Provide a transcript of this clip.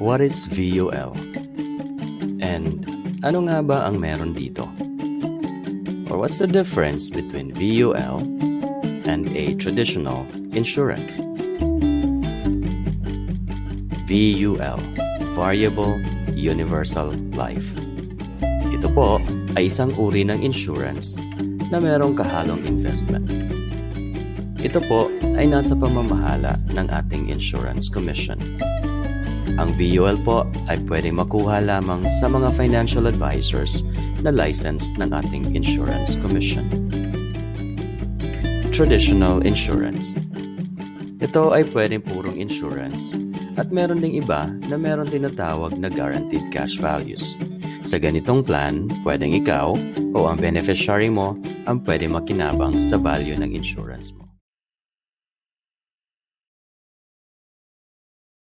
What is VUL? And ano nga ba ang meron dito? Or what's the difference between VUL and a traditional insurance? VUL, Variable Universal Life. Ito po ay isang uri ng insurance na merong kahalong investment. Ito po ay nasa pamamahala ng ating insurance commission. Ang VUL po ay pwedeng makuha lamang sa mga financial advisors na licensed ng ating insurance commission. Traditional insurance. Ito ay pwedeng purong insurance at meron ding iba na meron tinatawag na guaranteed cash values. Sa ganitong plan, pwedeng ikaw o ang beneficiary mo ang pwedeng makinabang sa value ng insurance mo.